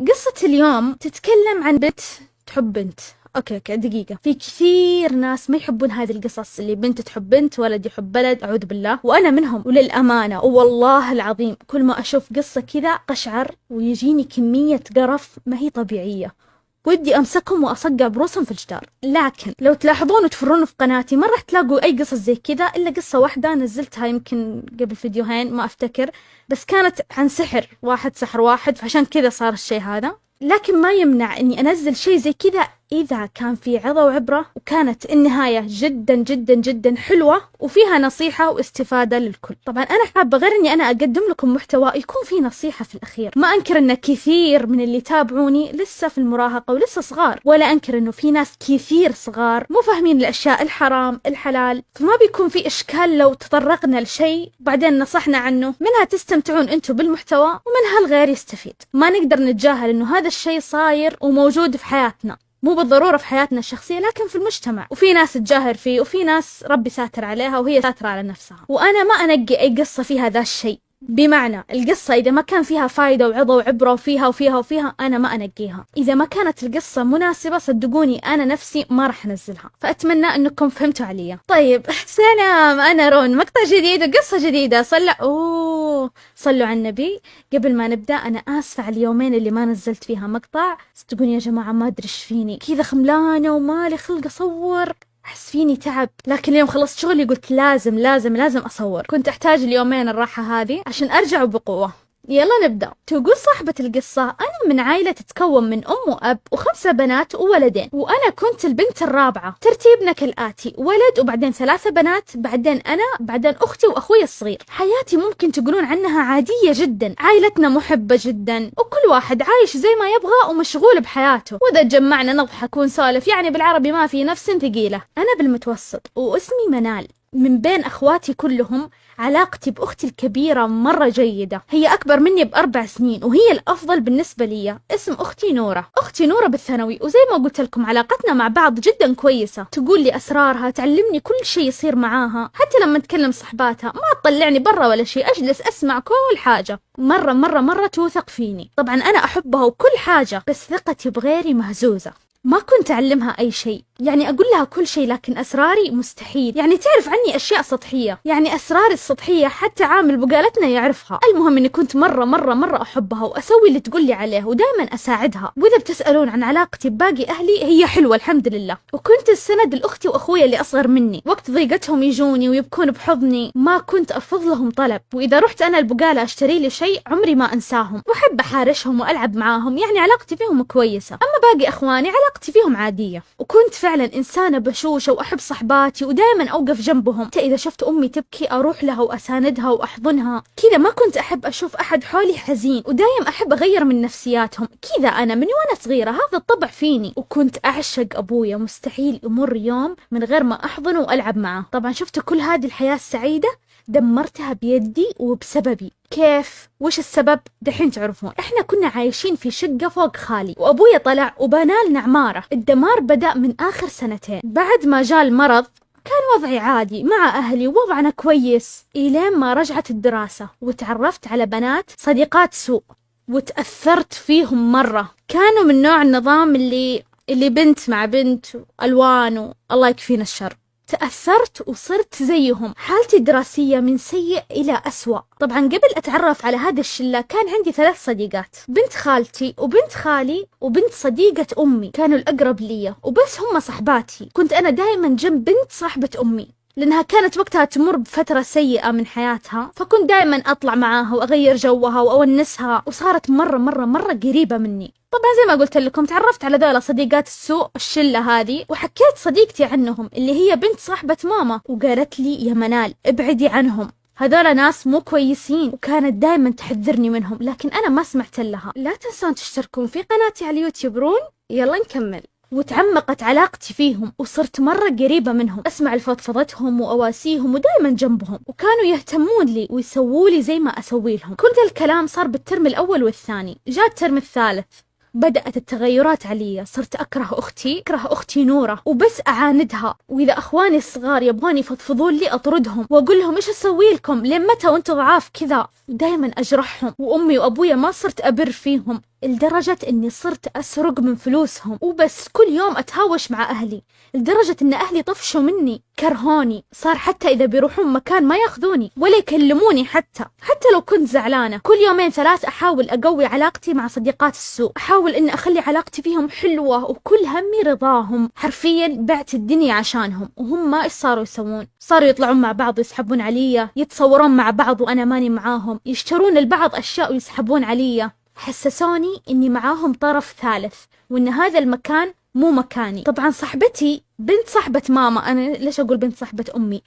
قصة اليوم تتكلم عن بنت تحب بنت. اوكي دقيقة، في كثير ناس ما يحبون هذه القصص، اللي بنت تحب بنت، ولد يحب بلد، اعوذ بالله، وانا منهم. وللأمانة والله العظيم كل ما اشوف قصة كذا قشعر ويجيني كمية قرف ما هي طبيعية، ودي أمسكهم وأصقع بروسهم في الجدار. لكن لو تلاحظون وتفرون في قناتي ما راح تلاقوا أي قصص زي كذا، إلا قصة واحدة نزلتها يمكن قبل فيديوهين ما أفتكر، بس كانت عن سحر واحد، فعشان كذا صار الشيء هذا. لكن ما يمنع أني أنزل شيء زي كذا إذا كان في عظة وعبرة، وكانت النهاية جدا جدا جدا حلوة وفيها نصيحة واستفادة للكل. طبعا أنا حابة غير أني أنا أقدم لكم محتوى يكون فيه نصيحة في الأخير. ما أنكر أن كثير من اللي تابعوني لسه في المراهقة ولسه صغار، ولا أنكر أنه في ناس كثير صغار مو فاهمين الأشياء الحرام الحلال، فما بيكون في إشكال لو تطرقنا لشيء بعدين نصحنا عنه، منها تستمتعون أنتم بالمحتوى ومنها الغير يستفيد. ما نقدر نتجاهل أنه هذا الشيء صاير وموجود في حياتنا، مو بالضرورة في حياتنا الشخصية لكن في المجتمع، وفي ناس تجاهر فيه وفي ناس ربي ساتر عليها وهي ساترة على نفسها. وأنا ما أنقي أي قصة فيها ذا الشيء، بمعنى القصة إذا ما كان فيها فايدة وعظة وعبرة وفيها أنا ما أنقيها. إذا ما كانت القصة مناسبة صدقوني أنا نفسي ما راح أنزلها. فأتمنى أنكم فهمتوا علي. طيب سلام، أنا رون، مقطع جديد وقصة جديدة. صلوا على النبي. قبل ما نبدأ أنا آسفة على اليومين اللي ما نزلت فيها مقطع، صدقوني يا جماعة ما أدري إيش فيني، كذا خملانة ومالي خلق أصور، أحس فيني تعب. لكن اليوم خلصت شغلي قلت لازم أصور. كنت أحتاج اليومين الراحة هذه عشان أرجع بقوة. يلا نبدأ. تقول صاحبة القصة: أنا من عائلة تتكون من أم وأب و5 بنات وولدين، وأنا كنت البنت الرابعة. ترتيبنا كالآتي: ولد وبعدين 3 بنات، بعدين أنا، بعدين أختي وأخوي الصغير. حياتي ممكن تقولون عنها عادية جدا، عائلتنا محبة جدا وكل واحد عايش زي ما يبغى ومشغول بحياته، وإذا تجمعنا نضحك ونسولف، يعني بالعربي ما في نفس ثقيلة. أنا بالمتوسط واسمي منال. من بين أخواتي كلهم علاقتي بأختي الكبيرة مرة جيدة، هي أكبر مني ب4 سنين وهي الأفضل بالنسبة لي. اسم أختي نورة. أختي نورة بالثانوي، وزي ما قلت لكم علاقتنا مع بعض جدا كويسة، تقول لي أسرارها، تعلمني كل شيء يصير معاها، حتى لما نتكلم صحباتها ما تطلعني برا ولا شيء، أجلس أسمع كل حاجة. مرة توثق فيني. طبعا أنا أحبها وكل حاجة، بس ثقتي بغيري مهزوزة. ما كنت أعلمها أي شيء، يعني أقول لها كل شيء لكن أسراري مستحيل. يعني تعرف عني أشياء سطحية، يعني أسراري السطحية حتى عامل بقالتنا يعرفها. المهم أني كنت مرة أحبها وأسوي اللي تقول لي عليه ودائما أساعدها. وإذا بتسألون عن علاقتي بباقي أهلي، هي حلوة الحمد لله. وكنت السند لأختي وأخويا اللي أصغر مني، وقت ضيقتهم يجوني ويبكون بحضني، ما كنت أرفض لهم طلب. وإذا رحت أنا البقالة أشتري لي شيء عمري ما أنساهم، وأحب أحارشهم وألعب معاهم، يعني علاقتي فيهم كويسة. أما باقي أخواني علاقتي فيهم عادية. وكنت فعلا إنسانة بشوشة وأحب صحباتي ودائما أوقف جنبهم، حتى إذا شفت أمي تبكي أروح لها وأساندها وأحضنها كذا. ما كنت أحب أشوف أحد حولي حزين، ودايم أحب أغير من نفسياتهم كذا. أنا من وأنا صغيرة هذا الطبع فيني. وكنت أعشق أبويا، مستحيل يمر يوم من غير ما أحضنه وألعب معه. طبعا شفت كل هذه الحياة السعيدة دمرتها بيدي وبسببي. كيف؟ وش السبب؟ دحين تعرفون. احنا كنا عايشين في شقة فوق خالي، وابويا طلع وبنالنا عمارة. الدمار بدأ من آخر 2 سنين بعد ما جاء المرض. كان وضعي عادي مع أهلي ووضعنا كويس، إلين ما رجعت الدراسة وتعرفت على بنات صديقات سوء وتأثرت فيهم مرة. كانوا من نوع النظام اللي بنت مع بنت ألوان، الله يكفينا الشر. تأثرت وصرت زيهم. حالتي الدراسية من سيء إلى أسوأ. طبعا قبل أتعرف على هذه الشلة كان عندي 3 صديقات، بنت خالتي وبنت خالي وبنت صديقة أمي، كانوا الأقرب لي وبس هم صحباتي. كنت أنا دائما جنب بنت صاحبة أمي لأنها كانت وقتها تمر بفترة سيئة من حياتها، فكنت دائما أطلع معاها وأغير جوها وأونسها، وصارت مرة قريبة مني. طبعا زي ما قلت لكم تعرفت على ذولا صديقات السوء الشلة هذه، وحكيت صديقتي عنهم اللي هي بنت صاحبة ماما، وقالت لي يا منال ابعدي عنهم، هذولا ناس مو كويسين، وكانت دائما تحذرني منهم، لكن أنا ما سمعت لها. لا تنسون تشتركون في قناتي على اليوتيوب رون. يلا نكمل. وتعمقت علاقتي فيهم وصرت مرة قريبة منهم، أسمع الفضفضتهم وأواسيهم ودائما جنبهم، وكانوا يهتمون لي ويسووا لي زي ما أسوي لهم. كل ذا الكلام صار بالترم الأول والثاني. جاء الترم الثالث بدأت التغيرات علي. صرت أكره أختي نورة وبس أعاندها، وإذا أخواني الصغار يبغون يفضفضون لي أطردهم وأقول لهم إيش أسوي لكم، لين متى وأنتوا ضعاف كذا. دائما أجرحهم، وأمي وأبويا ما صرت أبر فيهم لدرجة إني صرت أسرق من فلوسهم وبس، كل يوم أتهاوش مع أهلي، لدرجة إن أهلي طفشوا مني، كرهوني، صار حتى إذا بيروحون مكان ما ياخذوني ولا يكلموني، حتى لو كنت زعلانة. كل يومين ثلاث أحاول أقوي علاقتي مع صديقات السوء، أحاول إن أخلي علاقتي فيهم حلوة وكل همي رضاهم. حرفيا بعت الدنيا عشانهم، وهم ما إيش صاروا يسوون؟ صاروا يطلعون مع بعض ويسحبون علي، يتصورون مع بعض وأنا ماني معاهم، يشترون البعض أشياء ويسحبون علي. حسسوني إني معاهم طرف ثالث، وإن هذا المكان مو مكاني. طبعا صاحبتي بنت صاحبة ماما، أنا ليش أقول بنت صاحبة أمي،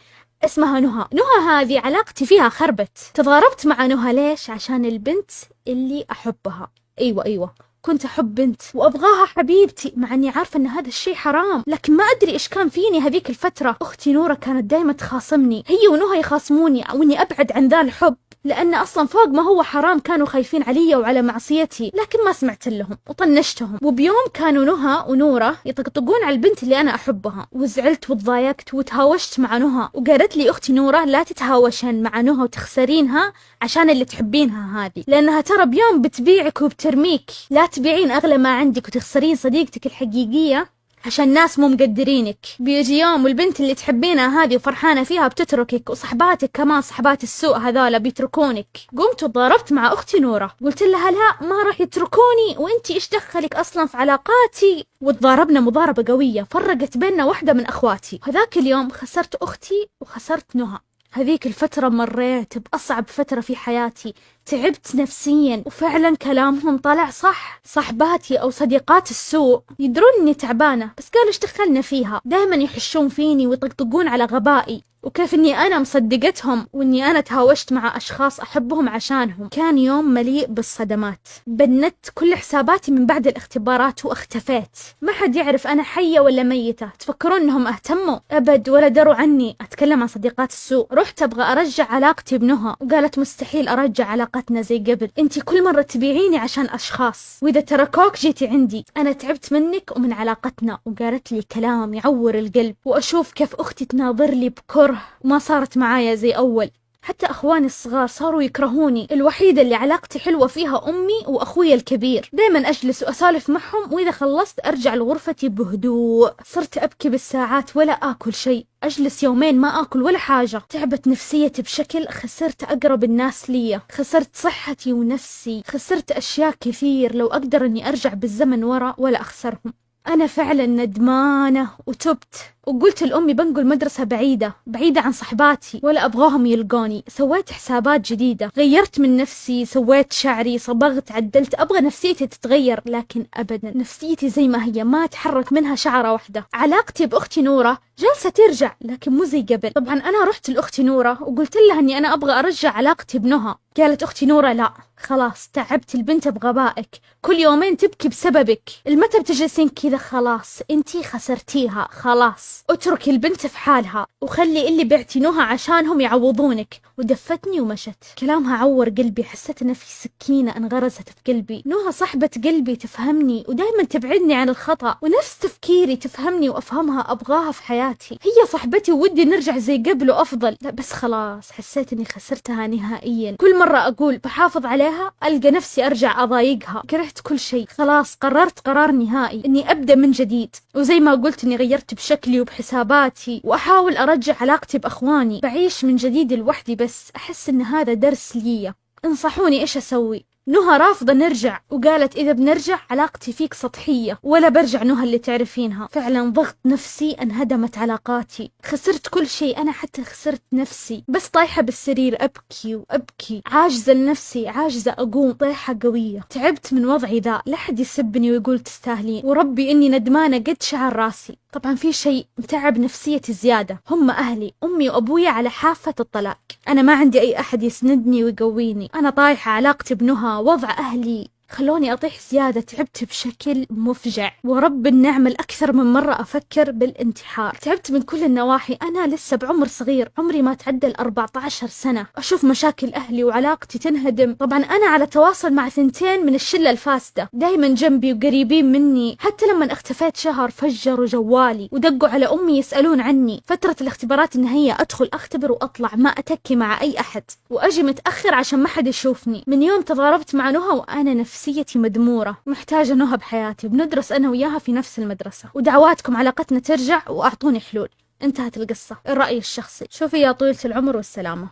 اسمها نهى هذه علاقتي فيها خربت. تضاربت مع نهى ليش؟ عشان البنت اللي أحبها. أيوة كنت أحب بنت وأبغاها حبيبتي، مع أني عارفة أن هذا الشيء حرام، لكن ما أدري إيش كان فيني هذيك الفترة. أختي نورة كانت دايما تخاصمني، هي ونهى يخاصموني وإني أبعد عن ذا الحب، لأن أصلا فوق ما هو حرام كانوا خايفين علي وعلى معصيتي، لكن ما سمعت لهم وطنشتهم. وبيوم كانوا نهى ونورة يطقطقون على البنت اللي أنا أحبها، وزعلت وتضايقت وتهاوشت مع نهى، وقالت لي أختي نورة لا تتهاوشن مع نهى وتخسرينها عشان اللي تحبينها هذه، لأنها ترى بيوم بتبيعك وبترميك. لا تبيعين أغلى ما عندك وتخسرين صديقتك الحقيقية عشان ناس مو مقدرينك. بيجي يوم والبنت اللي تحبينها هذه وفرحانة فيها بتتركك، وصحباتك كمان صحبات السوء هذولا بيتركونك. قمت وضاربت مع أختي نورة، قلت لها لا ما راح يتركوني، وانتي ايش دخلك أصلا في علاقاتي؟ وتضاربنا مضاربة قوية فرقت بيننا واحدة من أخواتي. هذاك اليوم خسرت أختي وخسرت نهى. هذيك الفترة مريت بأصعب فترة في حياتي، تعبت نفسيا، وفعلا كلامهم طلع صح. صحباتي أو صديقات السوء يدرون إني تعبانة، بس قالوا ايش دخلنا فيها، دائما يحشون فيني ويطقطقون على غبائي وكيف إني أنا مصدقتهم، وإني أنا تهاوشت مع أشخاص أحبهم عشانهم. كان يوم مليء بالصدمات، بنت كل حساباتي من بعد الاختبارات واختفيت، ما حد يعرف أنا حية ولا ميتة. تفكرون إنهم اهتموا؟ أبد، ولا دروا عني. أتكلم عن صديقات السوء. رحت أبغى أرجع علاقتي بنهى، وقالت مستحيل أرجع علاقتنا زي قبل، أنتي كل مرة تبيعيني عشان أشخاص، وإذا تركوك جيتي عندي، أنا تعبت منك ومن علاقتنا. وقالت لي كلام يعور القلب، وأشوف كيف أختي تناظر لي بكره وما صارت معايا زي أول. حتى أخواني الصغار صاروا يكرهوني، الوحيدة اللي علاقتي حلوة فيها أمي وأخوي الكبير، دايما أجلس وأسولف معهم، وإذا خلصت أرجع لغرفتي بهدوء. صرت أبكي بالساعات ولا آكل شيء، أجلس يومين ما آكل ولا حاجة. تعبت نفسيتي بشكل، خسرت أقرب الناس لي، خسرت صحتي ونفسي، خسرت أشياء كثير لو أقدر أني أرجع بالزمن ورا ولا أخسرهم. أنا فعلا ندمانة وتبت، وقلت لأمي بنقل مدرسة بعيدة عن صحباتي ولا أبغاهم يلقوني. سويت حسابات جديدة، غيرت من نفسي، سويت شعري، صبغت، عدلت، أبغى نفسيتي تتغير، لكن أبدا نفسيتي زي ما هي، ما تحرك منها شعرة واحدة. علاقتي بأختي نورة جالسة ترجع لكن مو زي قبل. طبعا أنا رحت لأختي نورة وقلت لها أني أنا أبغى أرجع علاقتي بنهى. قالت أختي نورة لا خلاص، تعبت البنت بغبائك، كل يومين تبكي بسببك، المتى بتجلسين كذا؟ خلاص انتي خسرتيها، خلاص اتركي البنت في حالها، وخلي اللي بعتينوها عشانهم يعوضونك. ودفتني ومشت. كلامها عور قلبي، حسيت ان في سكينة انغرزت في قلبي. نهى صاحبة قلبي، تفهمني ودايما تبعدني عن الخطأ، ونفس تفكيري، تفهمني وافهمها، ابغاها في حياتي، هي صاحبتي ودي نرجع زي قبل وافضل. لا بس خلاص، حسيت اني خسرتها نهائيا. كل مرة اقول بحافظ عليها ألقى نفسي أرجع أضايقها. كرهت كل شيء، خلاص قررت قرار نهائي إني أبدأ من جديد. وزي ما قلت إني غيرت بشكلي وبحساباتي، وأحاول أرجع علاقتي بأخواني، بعيش من جديد لوحدي. بس أحس إن هذا درس لي، انصحوني إيش أسوي. نهى رافضة نرجع، وقالت إذا بنرجع علاقتي فيك سطحية، ولا برجع نهى اللي تعرفينها. فعلا ضغط نفسي، انهدمت علاقاتي، خسرت كل شيء، أنا حتى خسرت نفسي. بس طايحة بالسرير أبكي وأبكي، عاجزة لنفسي، عاجزة أقوم، طيحة قوية. تعبت من وضعي ذا، لحد يسبني ويقول تستاهلين، وربي إني ندمانة قد شعر راسي. طبعا في شيء متعب نفسيتي زيادة، هم أهلي، أمي وأبويا على حافة الطلاق، أنا ما عندي أي أحد يسندني ويقويني، أنا طايحة، علاقتي بنهى، وضع أهلي خلوني أطيح زيادة. تعبت بشكل مفجع، ورب النعمة الأكثر من مرة أفكر بالانتحار. تعبت من كل النواحي، أنا لسه بعمر صغير، عمري ما تعدى 14 سنة، أشوف مشاكل أهلي وعلاقتي تنهدم. طبعا أنا على تواصل مع 2 من الشلة الفاسدة، دايما جنبي وقريبين مني، حتى لما اختفيت شهر فجروا جوالي ودقوا على أمي يسألون عني. فترة الاختبارات النهائية أدخل أختبر وأطلع، ما أتكي مع أي أحد، وأجي متأخر عشان ما حد يشوفني. من يوم تضاربت مع نهى وأنا نفسيتي مدمورة، محتاجة نهى بحياتي، وبندرس أنا وياها في نفس المدرسة، ودعواتكم علاقتنا ترجع وأعطوني حلول. انتهت القصة. الرأي الشخصي. شوفي يا طويلة العمر والسلامة،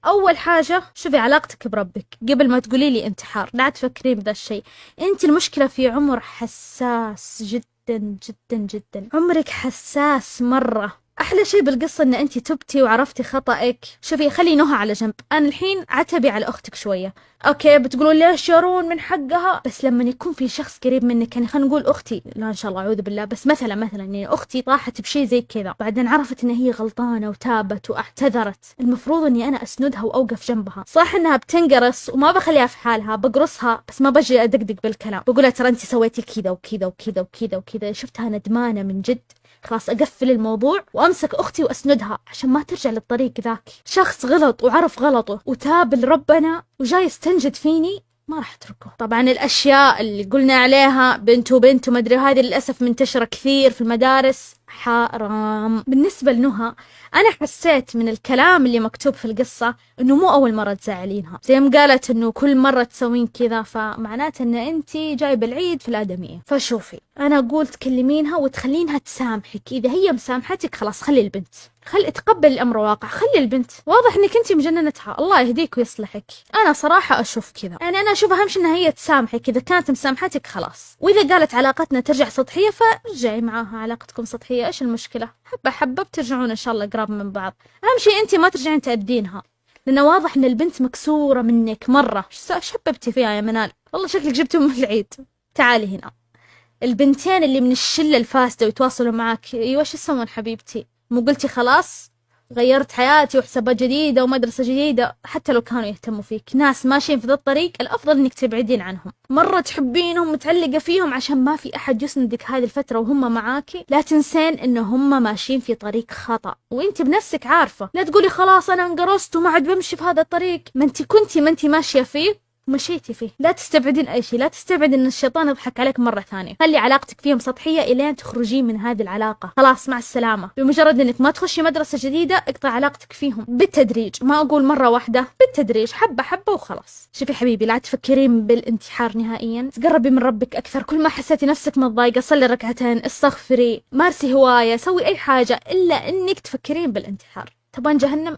أول حاجة شوفي علاقتك بربك قبل ما تقولي لي انتحار. لا تفكرين بذا الشيء. انت المشكلة في عمر حساس جدا جدا جدا، عمرك حساس مرة. أحلى شيء بالقصة إن أنتي تبتي وعرفتي خطأك. شوفي خلي نهى على جنب، أنا الحين عتبي على أختك شوية. أوكي بتقولون ليش يارون من حقها، بس لما يكون في شخص قريب منك، يعني خلينا نقول أختي، لا إن شاء الله أعوذ بالله، بس مثلا يعني أختي طاحت بشيء زي كذا، بعدين عرفت إن هي غلطانة وتابت واعتذرت، المفروض إني أنا أسندها وأوقف جنبها. صح إنها بتنقرص وما بخليها في حالها، بقرصها، بس ما بجي أدقدق بالكلام، بقولها ترى أنتي سويتي كذا وكذا وكذا وكذا وكذا، شفتها ندمانة من جد، خلاص أقفل الموضوع وأمسك أختي وأسندها عشان ما ترجع للطريق ذاك. شخص غلط وعرف غلطه وتاب لربنا وجاي يستنجد فيني، ما راح أتركه. طبعا الأشياء اللي قلنا عليها بنت وبنت وما أدري، هذه للأسف منتشرة كثير في المدارس، حرام. بالنسبة لنهى، أنا حسيت من الكلام اللي مكتوب في القصة إنه مو أول مرة تزعلينها، زي ما قالت إنه كل مرة تسوين كذا، فمعناته إن أنتي جايبة العيد في الآدمية. فشوفي أنا أقول تكلمينها وتخلينها تسامحك، إذا هي مسامحتك خلاص خلي البنت، تقبل الأمر واقع، خلي البنت. واضح إنك أنتي مجننتها، الله يهديك ويصلحك. أنا صراحة أشوف كذا، يعني أنا أشوف أهم شيء إنها هي تسامحك، إذا كانت مسامحتك خلاص، وإذا قالت علاقتنا ترجع سطحية فرجعي معاها علاقتكم سطحية، إيش المشكلة؟ حبة حبة بترجعون إن شاء الله قراب من بعض. أهم شيء أنتي ما ترجعين تأذينها، لأنه واضح إن البنت مكسورة منك مرة. شببتي فيها يا منال، والله شكلك جبتي أم العيد. تعالي هنا، البنتين اللي من الشلة الفاسدة ويتواصلوا معك، أيوة شو يسوون حبيبتي؟ مو قلتي خلاص غيرت حياتي وحسابات جديدة ومدرسة جديدة؟ حتى لو كانوا يهتموا فيك، ناس ماشيين في ذا الطريق، الأفضل إنك تبعدين عنهم. مرة تحبينهم متعلقة فيهم عشان ما في أحد يسندك هذه الفترة وهم معاكي، لا تنسين إنه هم ماشيين في طريق خطأ وإنت بنفسك عارفة. لا تقولي خلاص أنا انقرصت وما عاد بمشي في هذا الطريق، ما أنت ماشية فيه مشيتي فيه. لا تستبعدين أي شيء، لا تستبعد إن الشيطان يضحك عليك مرة ثانية. خلي علاقتك فيهم سطحية إلين تخرجين من هذه العلاقة، خلاص مع السلامة. بمجرد إنك ما تخشي مدرسة جديدة اقطع علاقتك فيهم بالتدريج، ما أقول مرة واحدة، بالتدريج، حبة حبة وخلاص. شوفي حبيبي، لا تفكرين بالانتحار نهائيا، تقربي من ربك أكثر. كل ما حسيتي نفسك متضايقة صلي ركعتين، استغفري، مارسي هواية، سوي أي حاجة إلا إنك تفكرين بالانتحار. تبغين جهنم؟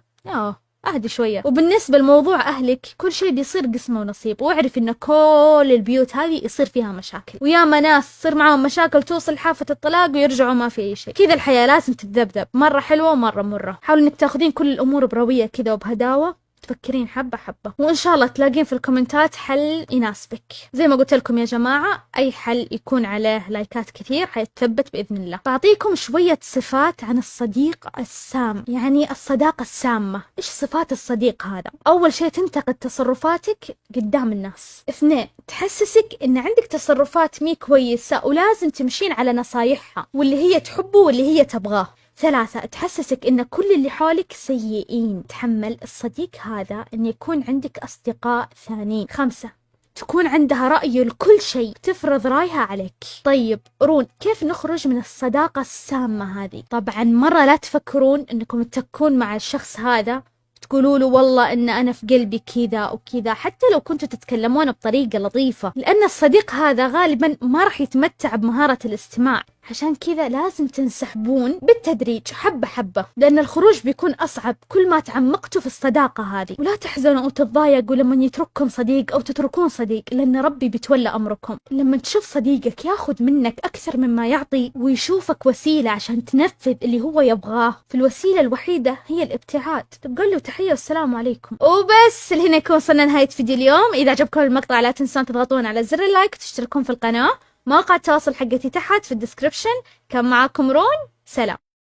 أهدي شوية. وبالنسبة لموضوع أهلك، كل شيء بيصير قسمة ونصيب، واعرف إن كل البيوت هذه يصير فيها مشاكل، وياما ناس تصير معاهم مشاكل توصل حافة الطلاق ويرجعوا ما في أي شيء. كذا الحياة لازم تتذبذب، مرة حلوة ومرة مرة. حاولوا إنك تاخذين كل الأمور بروية كذا وبهداوة، تفكرين حبة حبة، وإن شاء الله تلاقين في الكومنتات حل يناسبك. زي ما قلت لكم يا جماعة، أي حل يكون عليه لايكات كثير حيتثبت بإذن الله. بعطيكم شوية صفات عن الصديق السام، يعني الصداقة السامة. إيش صفات الصديق هذا؟ أول شيء تنتقد تصرفاتك قدام الناس. 2 تحسسك إن عندك تصرفات مي كويسة ولازم تمشين على نصايحها واللي هي تحبه واللي هي تبغاه. 3 تحسسك إن كل اللي حولك سيئين. تحمل الصديق هذا إن يكون عندك أصدقاء ثانيين. 5 تكون عندها رأي لكل شيء، تفرض رأيها عليك. طيب رون، كيف نخرج من الصداقة السامة هذه؟ طبعا مرة لا تفكرون إنكم تتكون مع الشخص هذا تقولوا له والله إن أنا في قلبي كذا وكذا، حتى لو كنتوا تتكلمون بطريقة لطيفة، لأن الصديق هذا غالبا ما راح يتمتع بمهارة الاستماع. عشان كذا لازم تنسحبون بالتدريج حبة حبة، لأن الخروج بيكون أصعب كل ما تعمقتوا في الصداقة هذه. ولا تحزنوا أو تتضايقوا لما يترككم صديق أو تتركون صديق، لأن ربي بيتولى أمركم. لما تشوف صديقك ياخذ منك أكثر مما يعطي ويشوفك وسيلة عشان تنفذ اللي هو يبغاه، في الوسيلة الوحيدة هي الابتعاد. تبقى له تحية والسلام عليكم. وبس لهنا يكون وصلنا نهاية فيديو اليوم. إذا عجبكم المقطع لا تنسون تضغطون على زر اللايك وتشتركون في القناة. مواقع التواصل حقتي تحت في الديسكريبشن. كان معاكم رون، سلام.